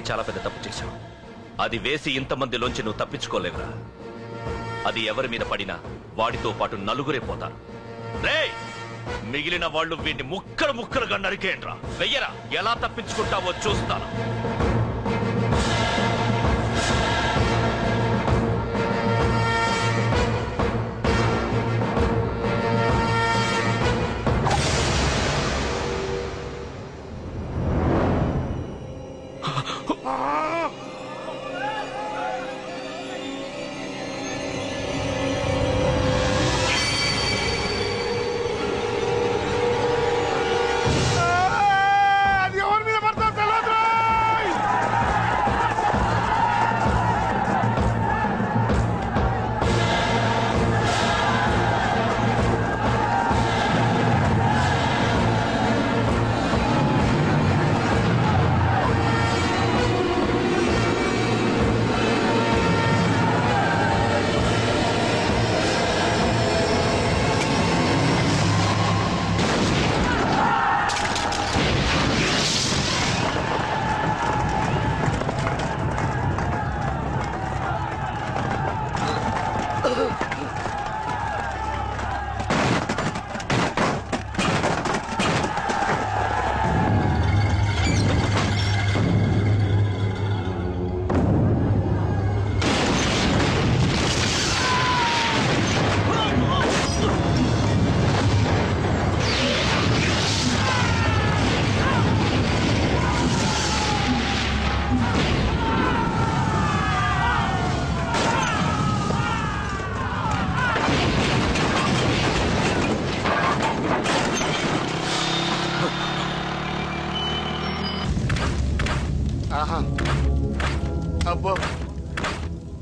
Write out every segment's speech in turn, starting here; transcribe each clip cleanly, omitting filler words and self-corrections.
చాలా పెద్ద తప్పు చేశావు. అది వేసి ఇంతమందిలోంచి నువ్వు తప్పించుకోలేవురా. అది ఎవరి మీద పడినా వాడితో పాటు నలుగురే పోతారు. రేయ్, మిగిలిన వాళ్ళు వీడిని ముక్కలు ముక్కలుగా నరికేయండ్రా. వెయ్యరా, ఎలా తప్పించుకుంటావో చూస్తాను. అబ్బో,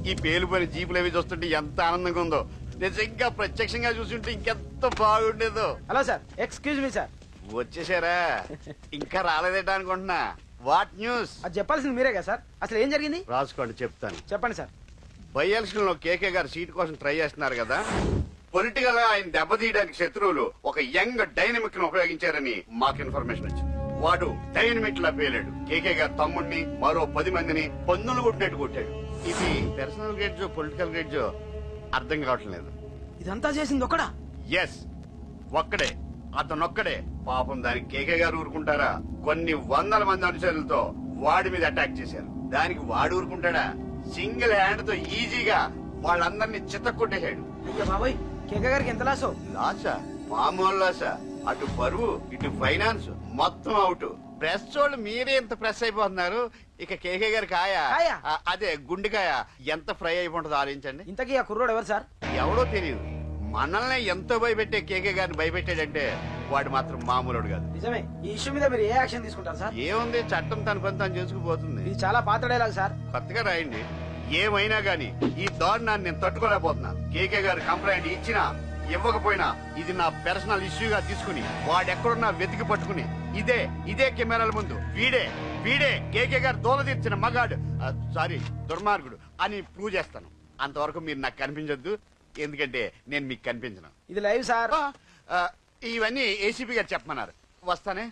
ఈ పేలుపోయిన జీపులు అవి చూస్తుంటే ఎంత ఆనందంగా ఉందో. నిజంగా ప్రత్యక్షంగా చూస్తుంటే ఇంకెంత బాగుండేదో. Hello sir, excuse me sir. వచ్చేసారా? ఇంకా రాలేదేటా అనుకుంటున్నా. What news? అది చెప్పాల్సింది మీరే కదా సార్. అసలు ఏం జరిగింది? రాసుకోండి, చెప్తాను. చెప్పండి సార్. బై ఎలక్షన్ లో కేకే గారు సీట్ కోసం ట్రై చేస్తున్నారు కదా. పొలిటికల్ గా ఆయన దెబ్బతీయడానికి శత్రువులు ఒక యంగ్ డైనమిక్ ను ఉపయోగించారని మాకు ఇన్ఫర్మేషన్ వచ్చింది. వాడు డైనమిక్ లా పేలాడు. కేకే గారు తమ్ముడిని, మరో 10 మందిని పన్నులు కొట్టినట్టు కొట్టాడు. ఇది పర్సనల్ గ్రేడ్జో పొలిటికల్ గ్రేడ్జో అర్థం కావట్లేదు. ఇదంతా చేసింది ఒకడా? ఎస్, ఒక్కడే. అతనొక్కడే. పాపం దానికి కేకే గారు ఊరుకుంటారా? కొన్ని వందల మంది అనుచరులతో వాడి మీద అటాక్ చేశారు. దానికి వాడు ఊరుకుంటాడా? సింగిల్ హ్యాండ్ తో ఈజీగా వాళ్ళందరినీ చిత్తకొట్టేశాడు. అయ్యో బాబాయ్, కేకే గారికి ఎంత లాసో? లాసా? మామూలు లాసా? అటు పరువు, ఇటు ఫైనాన్స్, మొత్తం అవుట్. ప్రెస్ వాళ్ళు మీరే ఎంత ప్రెస్ అయిపోతున్నారు. ఇక కేకే గారి కాయ, అదే గుండెకాయ ఎంత ఫ్రై అయిపోతుందో ఆలోచించండి. ఇంతకీ ఆ కుర్రోడు ఎవరు సార్? ఎవడో తెలియదు. మనల్ని ఎంతో భయపెట్టే కేకే గారిని భయపెట్టాడంటే వాడు మాత్రం మామూలుడు కాదు. నిజమే. ఈ ఇష్యూ మీద మీరు ఏ యాక్షన్ తీసుకుంటారు సార్? ఏముంది, చట్టం తన పని తాను చేసుకుపోతుంది. ఇది చాలా పాత డైలాగ్ సార్. కొత్తగా రాయండి. ఏమైనా గానీ ఈ దారుణాన్ని నేను తట్టుకోలేకపోతున్నా. కేకే గారు కంప్లైంట్ ఇచ్చినా ఇవ్వకపోయినా ఇది నా పర్సనల్ ఇష్యూగా తీసుకుని వాడెక్కడున్నా వెతికి పట్టుకుని ఇదే కెమెరాల ముందు వీడే కేకే గారు దోల తీర్చిన మగాడు, సారీ దుర్మార్గుడు అని ప్రూవ్ చేస్తాను. అంతవరకు మీరు నాకు కనిపించొద్దు, ఎందుకంటే నేను మీకు కనిపించను. ఇది లైవ్ సార్. ఇవన్నీ ఏసీపీ గారు చెప్పమన్నారు. వస్తానే.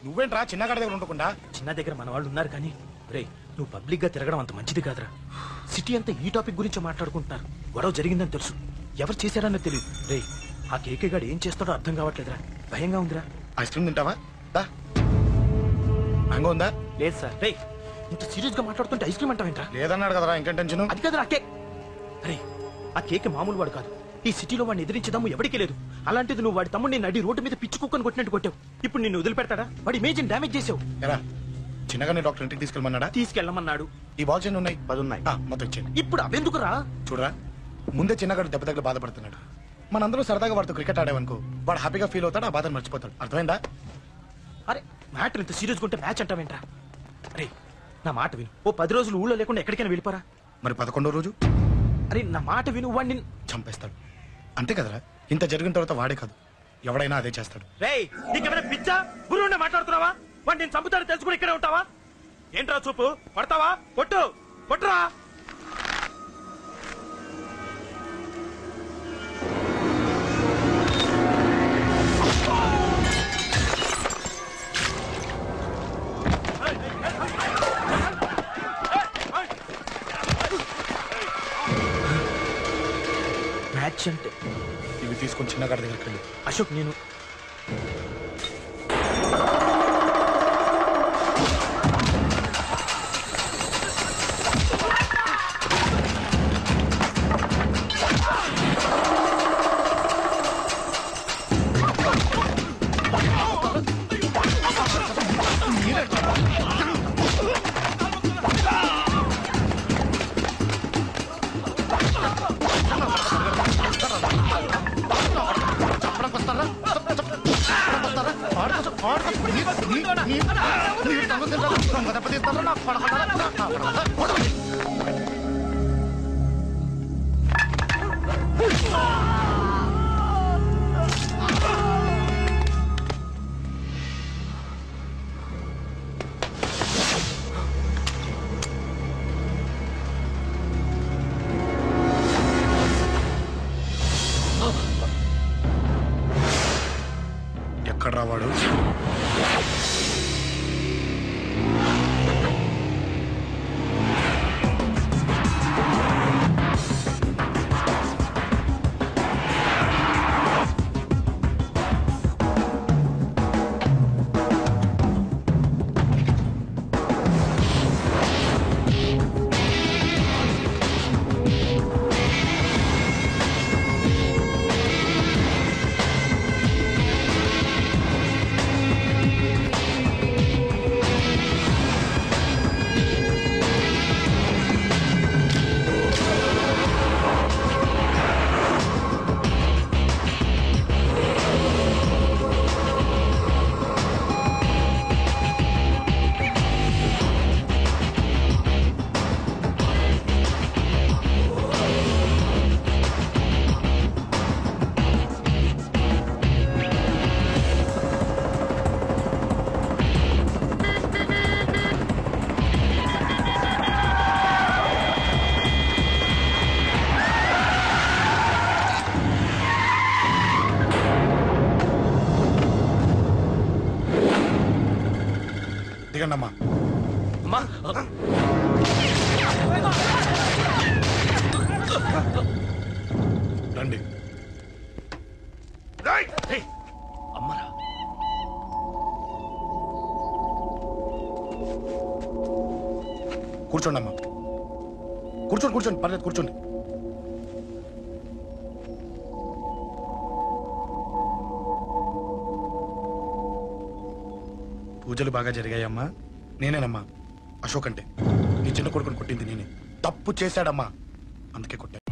నువ్వేంట్రా చిన్నగాడి దగ్గర ఉండకుండా? చిన్న దగ్గర మన వాళ్ళు ఉన్నారు కానీ రే, నువ్వు పబ్లిక్ గా తిరగడం అంత మంచిది కాదురా. సిటీ అంతా ఈ టాపిక్ గురించి మాట్లాడుకుంటున్నారు. గొడవ జరిగిందని తెలుసు, ఎవరు చేశారన్నది తెలియదు. రే, ఆ కేకే గాడు ఏం చేస్తాడో అర్థం కావట్లేదురా. భయంగా ఉందిరా. ఐస్ క్రీమ్ తింటావా? మ్యాంగో ఉందా? లేదు సార్. రే, ఇంత సీరియస్ గా మాట్లాడుతుంటే ఐస్ క్రీమ్ అంటావేంట్రా? లేదన్నాడు కదరా ఇంకా టెన్షన్. అది కాదు ఆ కేక్. అరే ఆ కేక్ మామూలు వాడు కాదు. ఈ సిటీలో వాడిని ఎదిరించదమ్ము ఎవరికీ లేదు. అలాంటిది నువ్వు వాడి తమ్ముడిని నడి రోడ్డు మీద పిచ్చి కుక్కని కొట్టినట్టు కొట్టావు. ఇప్పుడు నిన్ను వదిలిపెడతాడా? వాడి ఇమేజ్ డ్యామేజ్ చేసావు. ఎరా చిన్నగానే డాక్టర్ ఇంటికి తీసుకెళ్ళమన్నాడా? తీసుకెళ్ళమన్నాడు. ఈ బాల్స్ ఎన్ని ఉన్నాయి? 10 ఉన్నాయి. మొత్తం ఇచ్చేయండి. ఇప్పుడు అవెందుకురా? చూడరా ముందే చిన్నగాడు దెబ్బ తగిలి బాధపడుతున్నాడు. మనందరూ సరదాగా వాడితో క్రికెట్ ఆడామనుకో వాడు హ్యాపీగా ఫీల్ అవుతాడు, ఆ బాధను మర్చిపోతాడు. అర్థమైందా? అరే మ్యాటర్ ఇంత సీరియస్ గా ఉంటే మ్యాచ్ అంటావేంట్రా? అరే నా మాట విను. ఓ 10 రోజులు ఊళ్ళో లేకుండా ఎక్కడికైనా వెళ్ళిపోరా. మరి 11వ రోజు అరే నా మాట విను. వాడిని చంపేస్తాడు. అంతే కదరా? ఇంత జరిగిన తర్వాత వాడే కాదు ఎవడైనా అదే చేస్తాడు. రేయ్ నీకేమైనా పిచ్చా? గురువునే మాట్లాడుతున్నావా? వాడిని నేను చంపుతాను తెలుసుకుని ఇక్కడే ఉంటావా? ఏంట్రా చూపు? పడతావా? కొట్టు కొట్టురా. మ్యాచ్ అంటే ఇవి తీసుకొని చిన్నగాడి దగ్గరికి వెళ్ళి అశోక్ నేను ఎక్కడ రావాడు? దిగండి అమ్మా. అమ్మా రండి. అమ్మరా కూర్చోండి అమ్మా. కూర్చోండి కూర్చోండి పర్లేదు కూర్చోండి. పూజలు బాగా జరిగాయమ్మా? నేనేనమ్మా అశోక్ అంటే. నీ చిన్న కొడుకుని కొట్టింది నేనే. తప్పు చేశాడమ్మా అందుకే కొట్టాను.